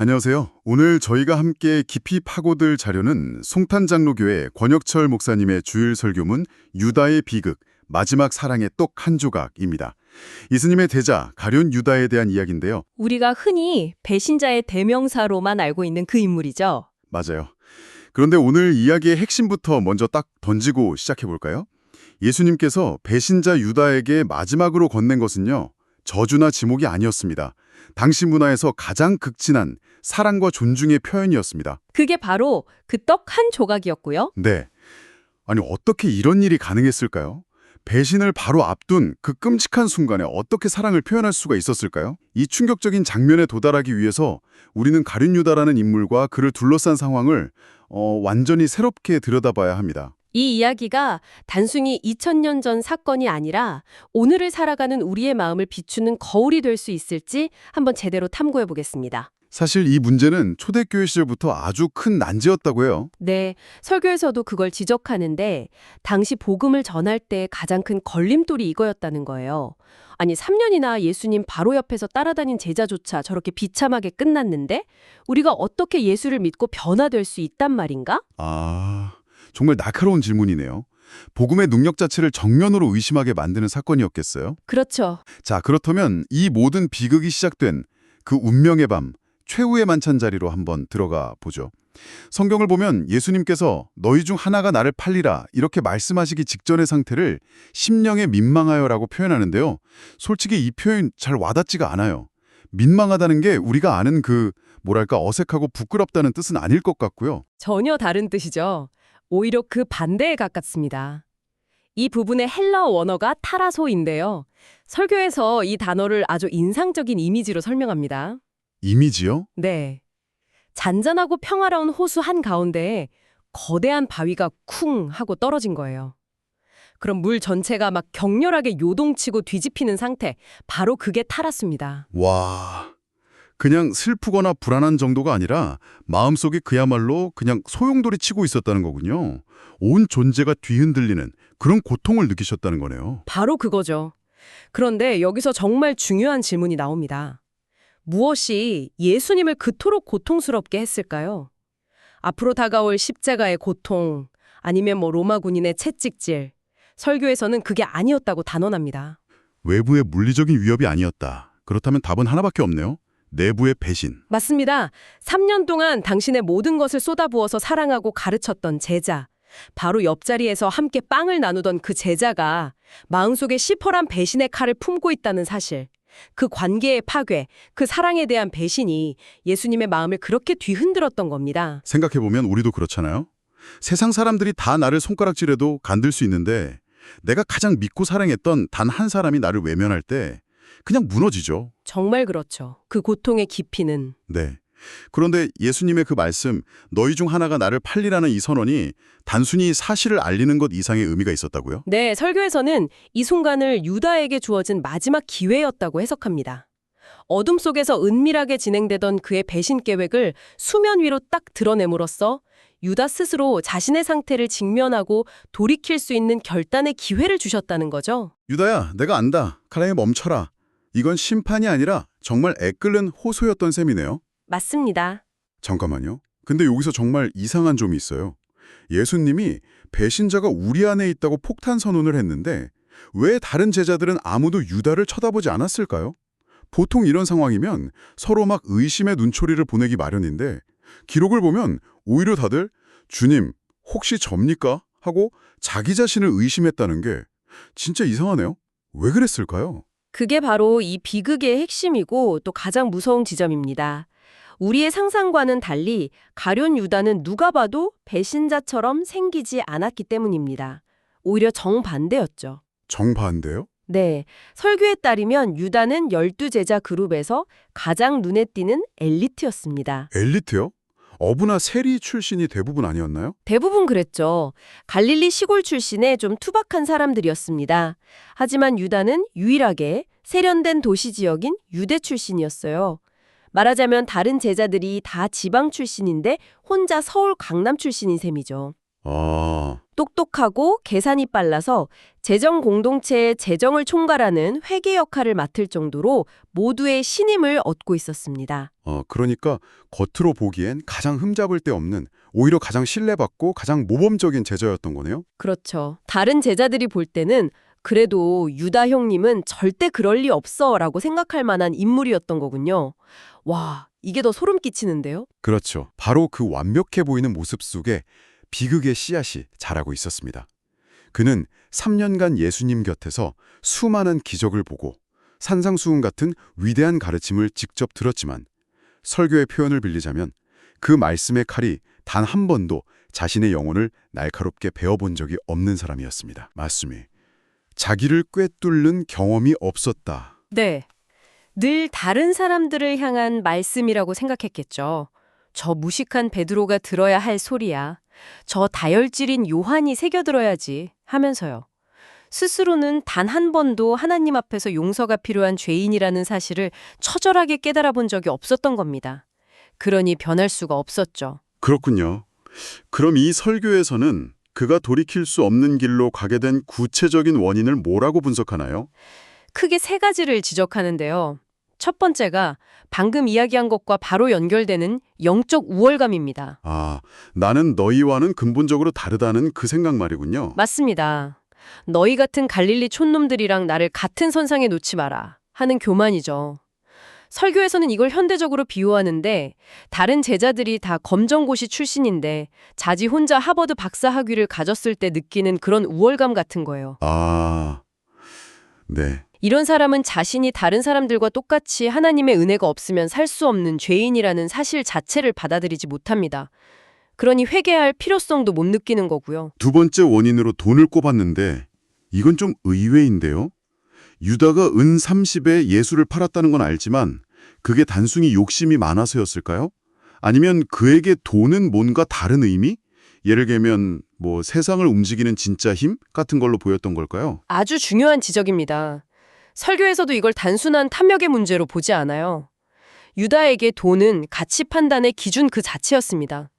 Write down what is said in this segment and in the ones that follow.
안녕하세요. 오늘 저희가 함께 깊이 파고들 자료는 송탄장로교회 권혁철 목사님의 주일 설교문 유다의 비극, 마지막 사랑의 똑 한 조각입니다. 예수님의 대자, 가룟 유다에 대한 이야기인데요. 우리가 흔히 배신자의 대명사로만 알고 있는 그 인물이죠. 맞아요. 그런데 오늘 이야기의 핵심부터 먼저 딱 던지고 시작해볼까요? 예수님께서 배신자 유다에게 마지막으로 건넨 것은요, 저주나 지목이 아니었습니다. 당시 문화에서 가장 극진한 사랑과 존중의 표현이었습니다. 그게 바로 그 떡 한 조각이었고요. 네. 아니, 어떻게 이런 일이 가능했을까요? 배신을 바로 앞둔 그 끔찍한 순간에 어떻게 사랑을 표현할 수가 있었을까요? 이 충격적인 장면에 도달하기 위해서 우리는 가룟 유다라는 인물과 그를 둘러싼 상황을 완전히 새롭게 들여다봐야 합니다. 이 이야기가 단순히 2000년 전 사건이 아니라 오늘을 살아가는 우리의 마음을 비추는 거울이 될 수 있을지 한번 제대로 탐구해 보겠습니다. 사실 이 문제는 초대교회 시절부터 아주 큰 난제였다고 해요. 네, 설교에서도 그걸 지적하는데 당시 복음을 전할 때 가장 큰 걸림돌이 이거였다는 거예요. 아니, 3년이나 예수님 바로 옆에서 따라다닌 제자조차 저렇게 비참하게 끝났는데 우리가 어떻게 예수를 믿고 변화될 수 있단 말인가? 정말 날카로운 질문이네요. 복음의 능력 자체를 정면으로 의심하게 만드는 사건이었겠어요? 그렇죠. 자, 그렇다면 이 모든 비극이 시작된 그 운명의 밤, 최후의 만찬 자리로 한번 들어가 보죠. 성경을 보면 예수님께서 너희 중 하나가 나를 팔리라 이렇게 말씀하시기 직전의 상태를 심령에 민망하여라고 표현하는데요. 솔직히 이 표현 잘 와닿지가 않아요. 민망하다는 게 우리가 아는 어색하고 부끄럽다는 뜻은 아닐 것 같고요. 전혀 다른 뜻이죠. 오히려 그 반대에 가깝습니다. 이 부분의 헬라어 원어가 타라소인데요. 설교에서 이 단어를 아주 인상적인 이미지로 설명합니다. 이미지요? 네. 잔잔하고 평화로운 호수 한가운데에 거대한 바위가 쿵 하고 떨어진 거예요. 그럼 물 전체가 막 격렬하게 요동치고 뒤집히는 상태, 바로 그게 타라소입니다. 와, 그냥 슬프거나 불안한 정도가 아니라 마음속에 그야말로 그냥 소용돌이 치고 있었다는 거군요. 온 존재가 뒤흔들리는 그런 고통을 느끼셨다는 거네요. 바로 그거죠. 그런데 여기서 정말 중요한 질문이 나옵니다. 무엇이 예수님을 그토록 고통스럽게 했을까요? 앞으로 다가올 십자가의 고통, 아니면 로마 군인의 채찍질, 설교에서는 그게 아니었다고 단언합니다. 외부의 물리적인 위협이 아니었다. 그렇다면 답은 하나밖에 없네요. 내부의 배신. 맞습니다. 3년 동안 당신의 모든 것을 쏟아부어서 사랑하고 가르쳤던 제자, 바로 옆자리에서 함께 빵을 나누던 그 제자가 마음속에 시퍼런 배신의 칼을 품고 있다는 사실, 그 관계의 파괴, 그 사랑에 대한 배신이 예수님의 마음을 그렇게 뒤흔들었던 겁니다. 생각해보면 우리도 그렇잖아요. 세상 사람들이 다 나를 손가락질해도 간들 수 있는데 내가 가장 믿고 사랑했던 단 한 사람이 나를 외면할 때 그냥 무너지죠. 정말 그렇죠. 그 고통의 깊이는. 네. 그런데 예수님의 그 말씀, 너희 중 하나가 나를 팔리라는 이 선언이 단순히 사실을 알리는 것 이상의 의미가 있었다고요? 네, 설교에서는 이 순간을 유다에게 주어진 마지막 기회였다고 해석합니다. 어둠 속에서 은밀하게 진행되던 그의 배신 계획을 수면 위로 딱 드러냄으로써 유다 스스로 자신의 상태를 직면하고 돌이킬 수 있는 결단의 기회를 주셨다는 거죠. 유다야, 내가 안다. 카라에 멈춰라. 이건 심판이 아니라 정말 애끓는 호소였던 셈이네요. 맞습니다. 잠깐만요. 근데 여기서 정말 이상한 점이 있어요. 예수님이 배신자가 우리 안에 있다고 폭탄 선언을 했는데 왜 다른 제자들은 아무도 유다를 쳐다보지 않았을까요? 보통 이런 상황이면 서로 막 의심의 눈초리를 보내기 마련인데 기록을 보면 오히려 다들 주님, 혹시 접니까? 하고 자기 자신을 의심했다는 게 진짜 이상하네요. 왜 그랬을까요? 그게 바로 이 비극의 핵심이고 또 가장 무서운 지점입니다. 우리의 상상과는 달리 가룟 유다는 누가 봐도 배신자처럼 생기지 않았기 때문입니다. 오히려 정반대였죠. 정반대요? 네, 설교에 따르면 유다는 12제자 그룹에서 가장 눈에 띄는 엘리트였습니다. 엘리트요? 어부나 세리 출신이 대부분 아니었나요? 대부분 그랬죠. 갈릴리 시골 출신의 좀 투박한 사람들이었습니다. 하지만 유다는 유일하게 세련된 도시 지역인 유대 출신이었어요. 말하자면 다른 제자들이 다 지방 출신인데 혼자 서울 강남 출신인 셈이죠. 똑똑하고 계산이 빨라서 재정 공동체의 재정을 총괄하는 회계 역할을 맡을 정도로 모두의 신임을 얻고 있었습니다. 그러니까 겉으로 보기엔 가장 흠잡을 데 없는, 오히려 가장 신뢰받고 가장 모범적인 제자였던 거네요. 그렇죠. 다른 제자들이 볼 때는 그래도 유다 형님은 절대 그럴 리 없어 라고 생각할 만한 인물이었던 거군요. 와, 이게 더 소름 끼치는데요? 그렇죠. 바로 그 완벽해 보이는 모습 속에 비극의 씨앗이 자라고 있었습니다. 그는 3년간 예수님 곁에서 수많은 기적을 보고 산상수훈 같은 위대한 가르침을 직접 들었지만 설교의 표현을 빌리자면 그 말씀의 칼이 단 한 번도 자신의 영혼을 날카롭게 베어본 적이 없는 사람이었습니다. 맞습니다. 자기를 꿰뚫는 경험이 없었다. 네. 늘 다른 사람들을 향한 말씀이라고 생각했겠죠. 저 무식한 베드로가 들어야 할 소리야. 저 다혈질인 요한이 새겨들어야지 하면서요. 스스로는 단 한 번도 하나님 앞에서 용서가 필요한 죄인이라는 사실을 처절하게 깨달아 본 적이 없었던 겁니다. 그러니 변할 수가 없었죠. 그렇군요. 그럼 이 설교에서는 그가 돌이킬 수 없는 길로 가게 된 구체적인 원인을 뭐라고 분석하나요? 크게 세 가지를 지적하는데요. 첫 번째가 방금 이야기한 것과 바로 연결되는 영적 우월감입니다. 나는 너희와는 근본적으로 다르다는 그 생각 말이군요. 맞습니다. 너희 같은 갈릴리 촌놈들이랑 나를 같은 선상에 놓지 마라 하는 교만이죠. 설교에서는 이걸 현대적으로 비유하는데 다른 제자들이 다 검정고시 출신인데 자지 혼자 하버드 박사 학위를 가졌을 때 느끼는 그런 우월감 같은 거예요. 네. 이런 사람은 자신이 다른 사람들과 똑같이 하나님의 은혜가 없으면 살 수 없는 죄인이라는 사실 자체를 받아들이지 못합니다. 그러니 회개할 필요성도 못 느끼는 거고요. 두 번째 원인으로 돈을 꼽았는데 이건 좀 의외인데요. 유다가 은 30에 예수를 팔았다는 건 알지만 그게 단순히 욕심이 많아서였을까요? 아니면 그에게 돈은 뭔가 다른 의미? 예를 들면 세상을 움직이는 진짜 힘 같은 걸로 보였던 걸까요? 아주 중요한 지적입니다. 설교에서도 이걸 단순한 탐욕의 문제로 보지 않아요. 유다에게 돈은 가치 판단의 기준 그 자체였습니다.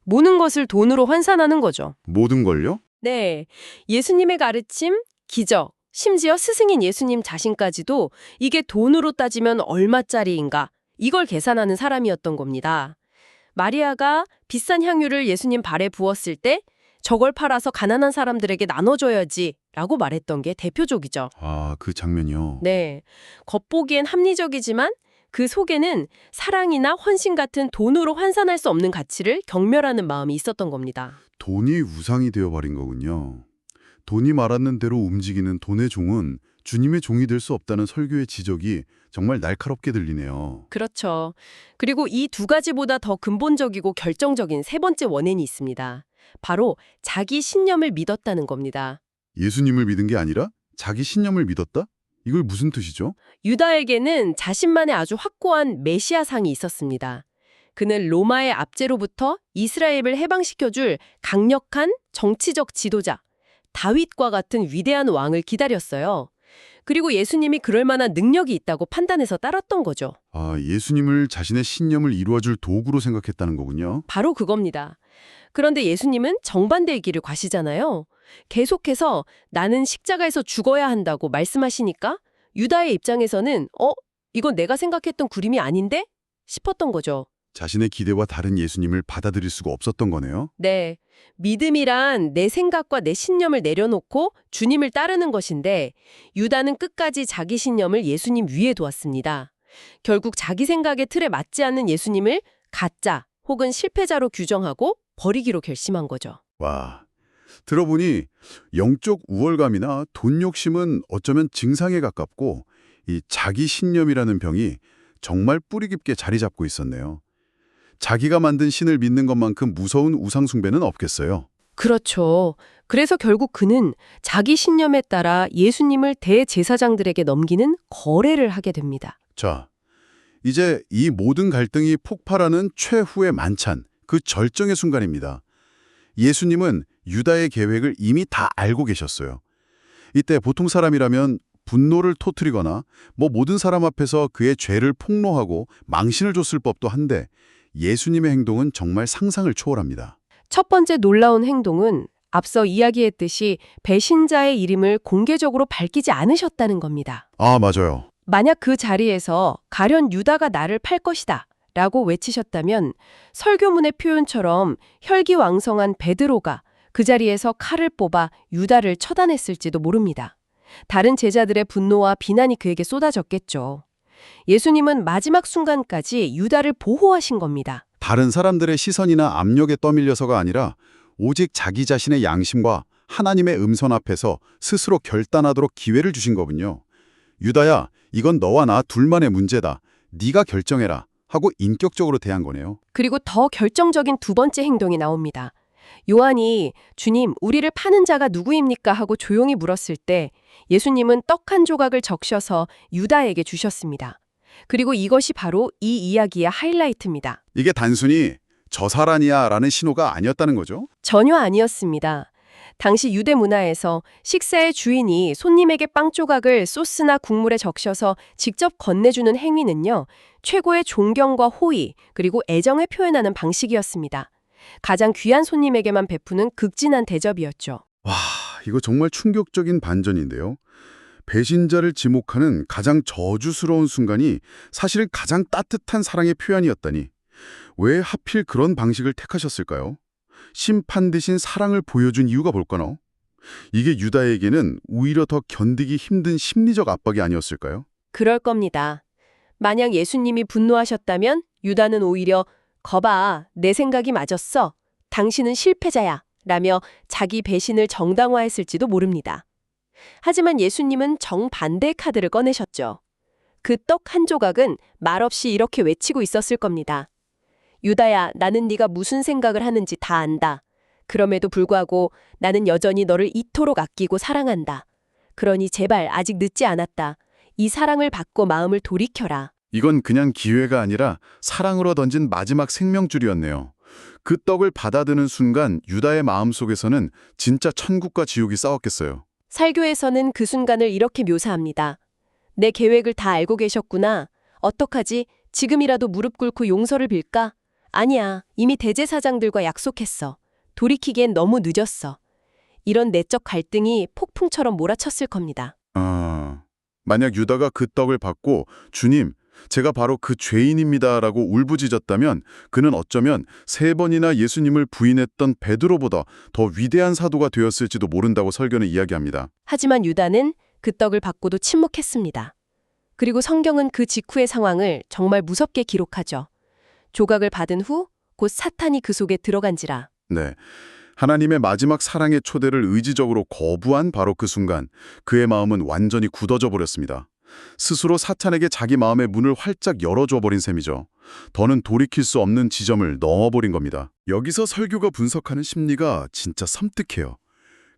모든 것을 돈으로 환산하는 거죠. 모든 걸요? 네, 예수님의 가르침, 기적, 심지어 스승인 예수님 자신까지도 이게 돈으로 따지면 얼마짜리인가 이걸 계산하는 사람이었던 겁니다. 마리아가 비싼 향유를 예수님 발에 부었을 때 저걸 팔아서 가난한 사람들에게 나눠줘야지 라고 말했던 게 대표적이죠. 그 장면이요. 네, 겉보기엔 합리적이지만 그 속에는 사랑이나 헌신 같은 돈으로 환산할 수 없는 가치를 경멸하는 마음이 있었던 겁니다. 돈이 우상이 되어버린 거군요. 돈이 말하는 대로 움직이는 돈의 종은 주님의 종이 될 수 없다는 설교의 지적이 정말 날카롭게 들리네요. 그렇죠. 그리고 이 두 가지보다 더 근본적이고 결정적인 세 번째 원인이 있습니다. 바로 자기 신념을 믿었다는 겁니다. 예수님을 믿은 게 아니라 자기 신념을 믿었다? 이걸 무슨 뜻이죠? 유다에게는 자신만의 아주 확고한 메시아상이 있었습니다. 그는 로마의 압제로부터 이스라엘을 해방시켜줄 강력한 정치적 지도자, 다윗과 같은 위대한 왕을 기다렸어요. 그리고 예수님이 그럴 만한 능력이 있다고 판단해서 따랐던 거죠. 예수님을 자신의 신념을 이루어줄 도구로 생각했다는 거군요. 바로 그겁니다. 그런데 예수님은 정반대의 길을 가시잖아요. 계속해서 나는 십자가에서 죽어야 한다고 말씀하시니까 유다의 입장에서는 이건 내가 생각했던 그림이 아닌데? 싶었던 거죠. 자신의 기대와 다른 예수님을 받아들일 수가 없었던 거네요. 네. 믿음이란 내 생각과 내 신념을 내려놓고 주님을 따르는 것인데 유다는 끝까지 자기 신념을 예수님 위에 두었습니다. 결국 자기 생각의 틀에 맞지 않는 예수님을 가짜 혹은 실패자로 규정하고 버리기로 결심한 거죠. 와, 들어보니 영적 우월감이나 돈 욕심은 어쩌면 증상에 가깝고 이 자기 신념이라는 병이 정말 뿌리 깊게 자리 잡고 있었네요. 자기가 만든 신을 믿는 것만큼 무서운 우상 숭배는 없겠어요. 그렇죠. 그래서 결국 그는 자기 신념에 따라 예수님을 대제사장들에게 넘기는 거래를 하게 됩니다. 자, 이제 이 모든 갈등이 폭발하는 최후의 만찬, 그 절정의 순간입니다. 예수님은 유다의 계획을 이미 다 알고 계셨어요. 이때 보통 사람이라면 분노를 터뜨리거나 모든 사람 앞에서 그의 죄를 폭로하고 망신을 줬을 법도 한데 예수님의 행동은 정말 상상을 초월합니다. 첫 번째 놀라운 행동은 앞서 이야기했듯이 배신자의 이름을 공개적으로 밝히지 않으셨다는 겁니다. 아, 맞아요. 만약 그 자리에서 가련 유다가 나를 팔 것이다 라고 외치셨다면 설교문의 표현처럼 혈기왕성한 베드로가 그 자리에서 칼을 뽑아 유다를 처단했을지도 모릅니다. 다른 제자들의 분노와 비난이 그에게 쏟아졌겠죠. 예수님은 마지막 순간까지 유다를 보호하신 겁니다. 다른 사람들의 시선이나 압력에 떠밀려서가 아니라 오직 자기 자신의 양심과 하나님의 음선 앞에서 스스로 결단하도록 기회를 주신 거군요. 유다야, 이건 너와 나 둘만의 문제다. 네가 결정해라. 하고 인격적으로 대한 거네요. 그리고 더 결정적인 두 번째 행동이 나옵니다. 요한이 주님, 우리를 파는 자가 누구입니까? 하고 조용히 물었을 때 예수님은 떡 한 조각을 적셔서 유다에게 주셨습니다. 그리고 이것이 바로 이 이야기의 하이라이트입니다. 이게 단순히 저 사람이야 라는 신호가 아니었다는 거죠? 전혀 아니었습니다. 당시 유대 문화에서 식사의 주인이 손님에게 빵 조각을 소스나 국물에 적셔서 직접 건네주는 행위는요, 최고의 존경과 호의, 그리고 애정을 표현하는 방식이었습니다. 가장 귀한 손님에게만 베푸는 극진한 대접이었죠. 와, 이거 정말 충격적인 반전인데요. 배신자를 지목하는 가장 저주스러운 순간이 사실 가장 따뜻한 사랑의 표현이었다니. 왜 하필 그런 방식을 택하셨을까요? 심판 대신 사랑을 보여준 이유가 뭘까요? 이게 유다에게는 오히려 더 견디기 힘든 심리적 압박이 아니었을까요? 그럴 겁니다. 만약 예수님이 분노하셨다면 유다는 오히려 거봐, 내 생각이 맞았어. 당신은 실패자야. 라며 자기 배신을 정당화했을지도 모릅니다. 하지만 예수님은 정반대의 카드를 꺼내셨죠. 그 떡 한 조각은 말없이 이렇게 외치고 있었을 겁니다. 유다야, 나는 네가 무슨 생각을 하는지 다 안다. 그럼에도 불구하고 나는 여전히 너를 이토록 아끼고 사랑한다. 그러니 제발 아직 늦지 않았다. 이 사랑을 받고 마음을 돌이켜라. 이건 그냥 기회가 아니라 사랑으로 던진 마지막 생명줄이었네요. 그 떡을 받아드는 순간 유다의 마음속에서는 진짜 천국과 지옥이 싸웠겠어요. 설교에서는 그 순간을 이렇게 묘사합니다. 내 계획을 다 알고 계셨구나. 어떡하지? 지금이라도 무릎 꿇고 용서를 빌까? 아니야. 이미 대제사장들과 약속했어. 돌이키기엔 너무 늦었어. 이런 내적 갈등이 폭풍처럼 몰아쳤을 겁니다. 만약 유다가 그 떡을 받고 주님, 제가 바로 그 죄인입니다라고 울부짖었다면 그는 어쩌면 3번이나 예수님을 부인했던 베드로보다 더 위대한 사도가 되었을지도 모른다고 설교는 이야기합니다. 하지만 유다는 그 떡을 받고도 침묵했습니다. 그리고 성경은 그 직후의 상황을 정말 무섭게 기록하죠. 조각을 받은 후 곧 사탄이 그 속에 들어간지라. 네. 하나님의 마지막 사랑의 초대를 의지적으로 거부한 바로 그 순간 그의 마음은 완전히 굳어져 버렸습니다. 스스로 사탄에게 자기 마음의 문을 활짝 열어줘 버린 셈이죠. 더는 돌이킬 수 없는 지점을 넘어버린 겁니다. 여기서 설교가 분석하는 심리가 진짜 섬뜩해요.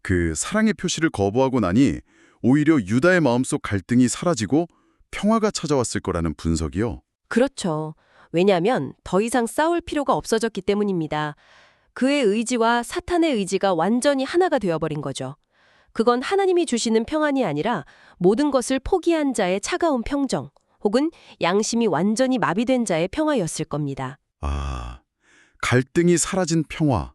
그 사랑의 표시를 거부하고 나니 오히려 유다의 마음속 갈등이 사라지고 평화가 찾아왔을 거라는 분석이요. 그렇죠. 왜냐하면 더 이상 싸울 필요가 없어졌기 때문입니다. 그의 의지와 사탄의 의지가 완전히 하나가 되어버린 거죠. 그건 하나님이 주시는 평안이 아니라 모든 것을 포기한 자의 차가운 평정, 혹은 양심이 완전히 마비된 자의 평화였을 겁니다. 아, 갈등이 사라진 평화.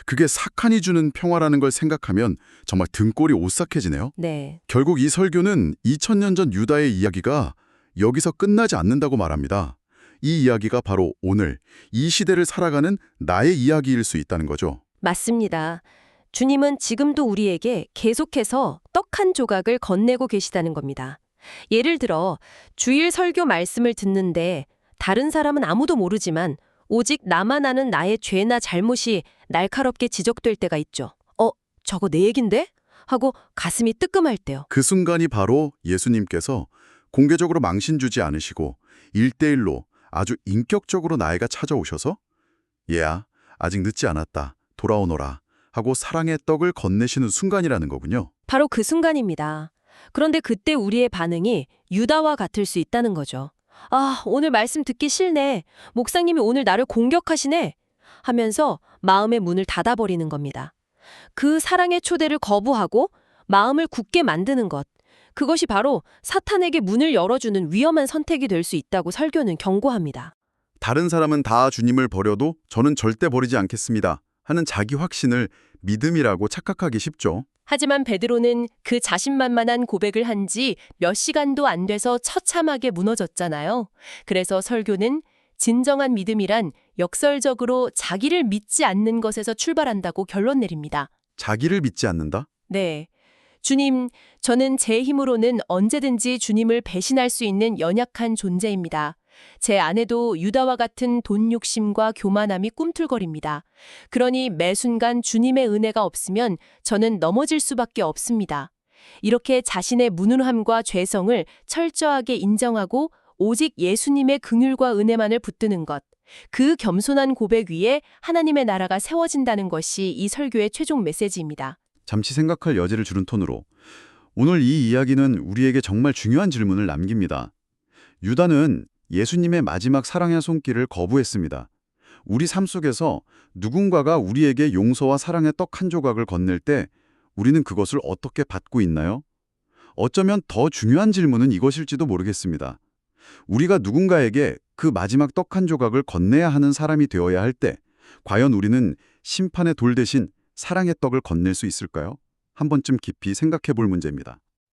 그게 사칸이 주는 평화라는 걸 생각하면 정말 등골이 오싹해지네요. 네. 결국 이 설교는 2000년 전 유다의 이야기가 여기서 끝나지 않는다고 말합니다. 이 이야기가 바로 오늘 이 시대를 살아가는 나의 이야기일 수 있다는 거죠. 맞습니다. 주님은 지금도 우리에게 계속해서 떡 한 조각을 건네고 계시다는 겁니다. 예를 들어 주일 설교 말씀을 듣는데 다른 사람은 아무도 모르지만 오직 나만 아는 나의 죄나 잘못이 날카롭게 지적될 때가 있죠. 저거 내 얘긴데? 하고 가슴이 뜨끔할 때요. 그 순간이 바로 예수님께서 공개적으로 망신 주지 않으시고 1대1로 아주 인격적으로 나에게 찾아오셔서 얘야, 아직 늦지 않았다. 돌아오너라. 하고 사랑의 떡을 건네시는 순간이라는 거군요. 바로 그 순간입니다. 그런데 그때 우리의 반응이 유다와 같을 수 있다는 거죠. 아, 오늘 말씀 듣기 싫네. 목사님이 오늘 나를 공격하시네. 하면서 마음의 문을 닫아버리는 겁니다. 그 사랑의 초대를 거부하고 마음을 굳게 만드는 것. 그것이 바로 사탄에게 문을 열어주는 위험한 선택이 될 수 있다고 설교는 경고합니다. 다른 사람은 다 주님을 버려도 저는 절대 버리지 않겠습니다. 하는 자기 확신을 믿음이라고 착각하기 쉽죠. 하지만 베드로는 그 자신만만한 고백을 한 지 몇 시간도 안 돼서 처참하게 무너졌잖아요. 그래서 설교는 진정한 믿음이란 역설적으로 자기를 믿지 않는 것에서 출발한다고 결론 내립니다. 자기를 믿지 않는다? 네. 주님, 저는 제 힘으로는 언제든지 주님을 배신할 수 있는 연약한 존재입니다. 제 안에도 유다와 같은 돈 욕심과 교만함이 꿈틀거립니다. 그러니 매 순간 주님의 은혜가 없으면 저는 넘어질 수밖에 없습니다. 이렇게 자신의 무능함과 죄성을 철저하게 인정하고 오직 예수님의 긍휼과 은혜만을 붙드는 것. 그 겸손한 고백 위에 하나님의 나라가 세워진다는 것이 이 설교의 최종 메시지입니다. 잠시 생각할 여지를 주는 톤으로 오늘 이 이야기는 우리에게 정말 중요한 질문을 남깁니다. 유다는 예수님의 마지막 사랑의 손길을 거부했습니다. 우리 삶 속에서 누군가가 우리에게 용서와 사랑의 떡 한 조각을 건넬 때 우리는 그것을 어떻게 받고 있나요? 어쩌면 더 중요한 질문은 이것일지도 모르겠습니다. 우리가 누군가에게 그 마지막 떡 한 조각을 건네야 하는 사람이 되어야 할 때 과연 우리는 심판의 돌 대신 사랑의 떡을 건넬 수 있을까요? 한 번쯤 깊이 생각해 볼 문제입니다.